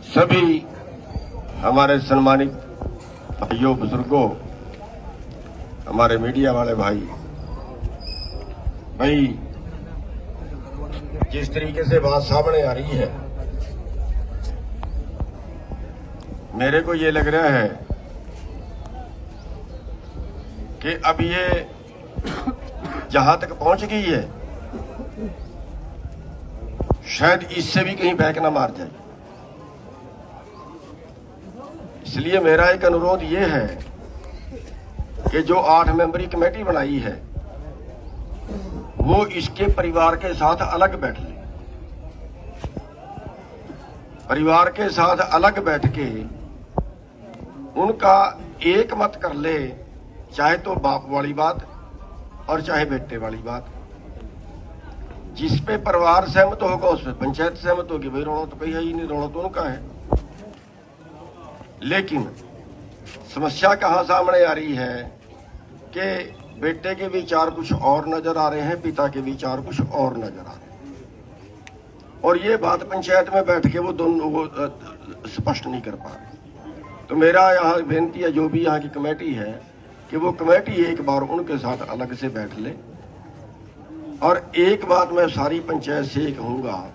सभी हमारे सम्मानित भाइयों, बुजुर्गों, हमारे मीडिया वाले भाई, जिस तरीके से बात सामने आ रही है, मेरे को ये लग रहा है कि अब ये जहां तक पहुंच गई है, शायद इससे भी कहीं बैक ना मार जाए। इसलिए मेरा एक अनुरोध ये है कि जो 8 मेंबरी कमेटी बनाई है, वो इसके परिवार के साथ अलग बैठ ले, परिवार के साथ अलग बैठ के उनका एक मत कर ले, चाहे तो बाप वाली बात और चाहे बेटे वाली बात। जिस पे परिवार सहमत होगा उस पे पंचायत सहमत होगी। भाई रोना तो कहीं है ही नहीं, रोना तो उनका है। लेकिन समस्या कहां सामने आ रही है कि बेटे के विचार कुछ और नजर आ रहे हैं, पिता के विचार कुछ और नजर आ रहे हैं, और ये बात पंचायत में बैठ के वो दोनों वो स्पष्ट नहीं कर पा रहे। तो मेरा यहाँ बेनती है, जो भी यहाँ की कमेटी है, कि वो कमेटी एक बार उनके साथ अलग से बैठ ले। और एक बात मैं सारी पंचायत से कहूंगा,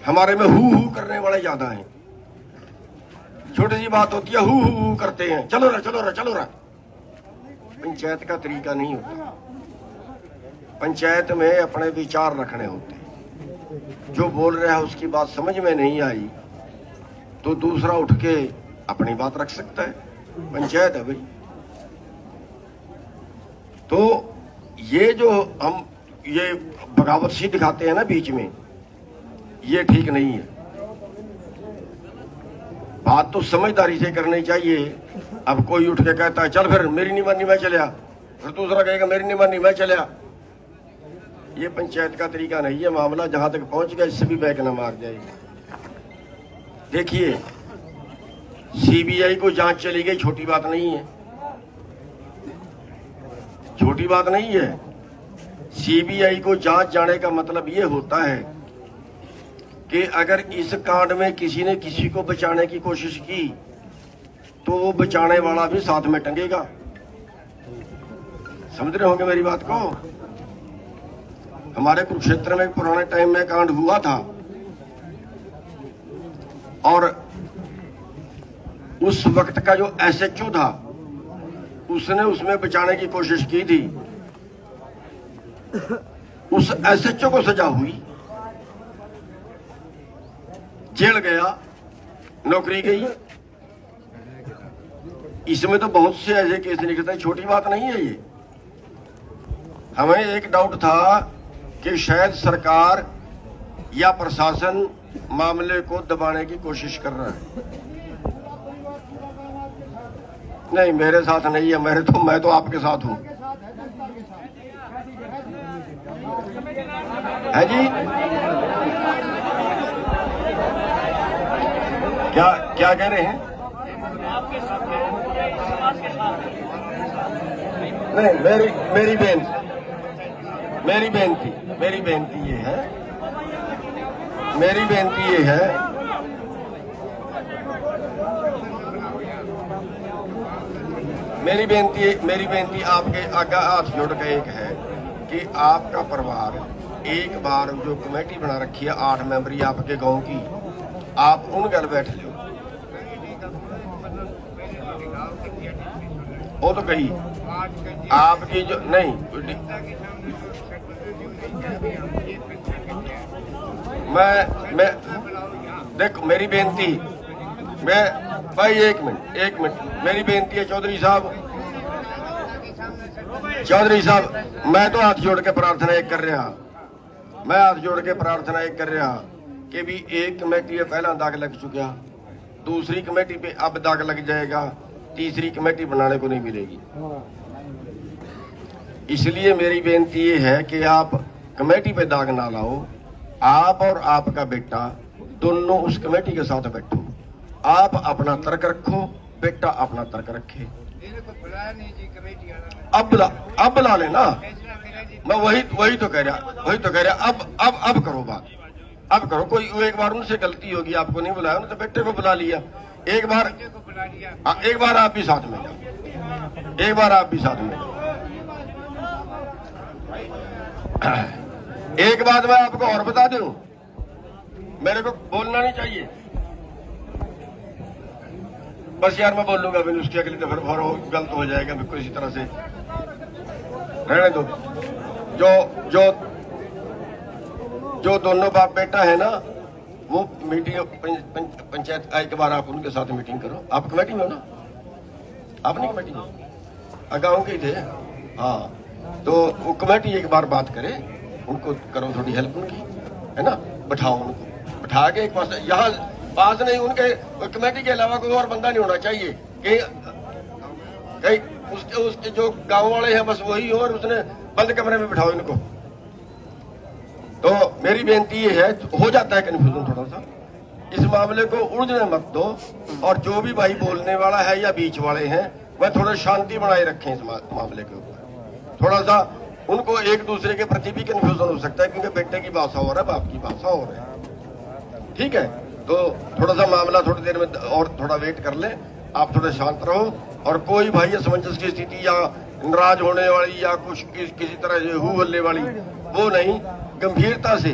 हमारे में हु करने वाले ज्यादा हैं। छोटी सी बात होती है, हु करते हैं, चलो रहा चलो रहा चलो रहा। पंचायत का तरीका नहीं होता। पंचायत में अपने विचार रखने होते हैं। जो बोल रहा है उसकी बात समझ में नहीं आई तो दूसरा उठ के अपनी बात रख सकता है। पंचायत है भाई। तो ये जो हम ये बगावत सी दिखाते हैं ना बीच में, ये ठीक नहीं है। बात तो समझदारी से करनी चाहिए। अब कोई उठ के कहता है चल फिर मेरी नहीं मानी मैं चलिया, फिर दूसरा कहेगा मेरी नहीं मानी मैं चलिया। ये पंचायत का तरीका नहीं है। मामला जहां तक पहुंच गया, इससे भी बैक न मार जाएगी। देखिए, सीबीआई को जांच चली गई, छोटी बात नहीं है, छोटी बात नहीं है। सीबीआई को जांच जाने का मतलब ये होता है कि अगर इस कांड में किसी ने किसी को बचाने की कोशिश की तो वो बचाने वाला भी साथ में टंगेगा। समझ रहे होंगे मेरी बात को। हमारे कुरुक्षेत्र में पुराने टाइम में कांड हुआ था, और उस वक्त का जो एसएचओ था उसने उसमें बचाने की कोशिश की थी। उस एसएचओ को सजा हुई, जेल गया, नौकरी गई। इसमें तो बहुत से ऐसे केस निकलते हैं, छोटी बात नहीं है ये। हमें एक डाउट था कि शायद सरकार या प्रशासन मामले को दबाने की कोशिश कर रहा है। नहीं, मेरे साथ नहीं है। मैं तो आपके साथ हूं। है जी, क्या कह रहे हैं? नहीं, मेरी बेनती ये है, मेरी बेनती आपके आगे हाथ जोड़ के एक है कि आपका परिवार एक बार जो कमेटी बना रखी है 8 मेंबरी आपके गांव की, आप उन घर बैठ लो। वो तो कही आपकी जो नहीं, मैं देखो, मेरी बेनती, मैं भाई एक मिनट मेरी बेनती है चौधरी साहब, मैं तो हाथ जोड़ के प्रार्थना एक कर रहा कि भी एक कमेटी पे पहला दाग लग चुका, दूसरी कमेटी पे अब दाग लग जाएगा, तीसरी कमेटी बनाने को नहीं मिलेगी। इसलिए मेरी बेनती ये है कि आप कमेटी पे दाग ना लाओ। आप और आपका बेटा दोनों उस कमेटी के साथ बैठो। आप अपना तर्क रखो, बेटा अपना तर्क रखे। अब बुला लेना। मैं वही तो कह रहा अब करो बात, अब करो, कोई एक बार उनसे गलती होगी, आपको नहीं बुलाया उन्होंने, तो बेटे को बुला लिया। एक बार आप भी साथ में जाओ, एक बार आप भी साथ में जाओ। एक बात मैं आपको और बता दूं, मेरे को बोलना नहीं चाहिए, बस यार मैं बोल लूंगा, फिर उसकी अगली दफा और गलत हो जाएगा, बिल्कुल इसी तरह से रहने दो। जो दोनों बाप बेटा है ना, वो मीटिंग पंचायत एक बार आप उनके साथ मीटिंग करो। आप कमेटी में हो ना? आप नहीं कमेटी में, गाँव के ही थे। हाँ, तो वो कमेटी एक बार बात करे, उनको करो थोड़ी हेल्प उनकी, है ना? बैठाओ उनको, बैठा के एक पास, यहाँ पास नहीं, उनके कमेटी के अलावा कोई और बंदा नहीं होना चाहिए कि कहीं उसके जो गांव वाले हैं बस वही हो, और उसने बंद कमरे में बिठाओ इनको। तो मेरी बेनती ये है, हो जाता है कन्फ्यूजन थोड़ा सा, इस मामले को उलझने मत दो, और जो भी भाई बोलने वाला है या बीच वाले हैं, वह थोड़ा शांति बनाए रखें इस मामले के ऊपर। थोड़ा सा उनको एक दूसरे के प्रति भी कन्फ्यूजन हो सकता है, क्योंकि बेटे की भाषा हो रहा है, बाप की भाषा हो रहा है। ठीक है, तो थोड़ा सा मामला थोड़ी देर में और थोड़ा वेट कर ले, आप थोड़ा शांत रहो, और कोई भाई असमंजस की स्थिति या नाराज होने वाली या कुछ किसी तरह से हू हल्ले वाली वो नहीं, गंभीरता से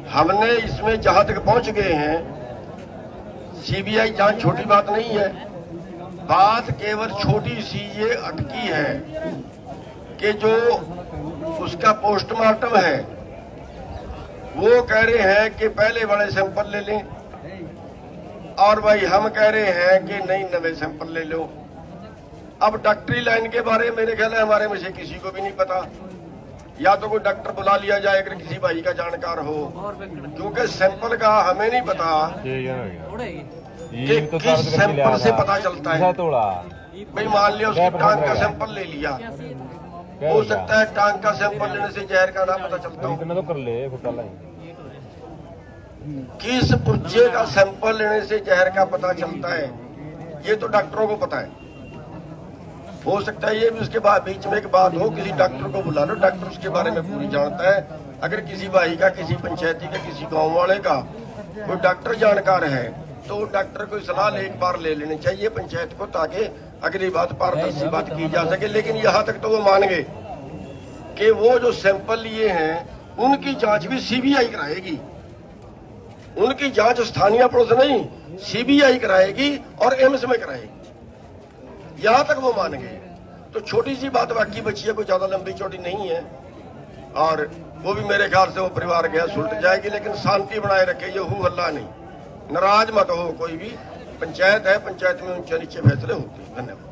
हमने इसमें जहां तक पहुंच गए हैं, सीबीआई जांच छोटी बात नहीं है, बात केवल छोटी सी ये अटकी है कि जो उसका पोस्टमार्टम है वो कह रहे हैं कि पहले बड़े सैंपल ले लें, और भाई हम कह रहे हैं कि नहीं नवे सैंपल ले लो। अब डॉक्टरी लाइन के बारे में मेरे ख्याल है हमारे में से किसी को भी नहीं पता, या तो कोई डॉक्टर बुला लिया जाए अगर किसी भाई का जानकार हो, क्योंकि सैंपल का हमें नहीं पता कि किस सैंपल से पता चलता है। भाई मान लिया उसकी टांग का सैंपल ले लिया, हो सकता है टांग का सैंपल लेने से जहर का ना पता चलता हो, किस पुर्जे का सैंपल लेने से जहर का पता चलता है, ये तो डॉक्टरों को पता है। हो सकता है ये भी उसके बाद बीच में एक बात हो, किसी डॉक्टर को बुला लो, डॉक्टर उसके बारे में पूरी जानता है। अगर किसी भाई का, किसी पंचायती का, किसी गांव वाले का कोई डॉक्टर जानकार है, तो डॉक्टर को सलाह एक बार ले लेनी चाहिए पंचायत को, ताकि अगली बात पारदर्शी बात की जा सके। लेकिन यहाँ तक तो वो मान गए कि वो जो सैंपल लिए हैं उनकी जांच भी सीबीआई कराएगी, उनकी जांच स्थानीय पुलिस नहीं सीबीआई कराएगी और एम्स में कराएगी, यहां तक वो मान गए। तो छोटी सी बात बाकी बची है, कोई ज्यादा लंबी चौड़ी नहीं है, और वो भी मेरे ख्याल से वो परिवार गया सुलट जाएगी। लेकिन शांति बनाए रखे, ये हू हल्ला नहीं, नाराज मत हो कोई भी, पंचायत है, पंचायत में ऊंचे नीचे फैसले होते हैं। धन्यवाद।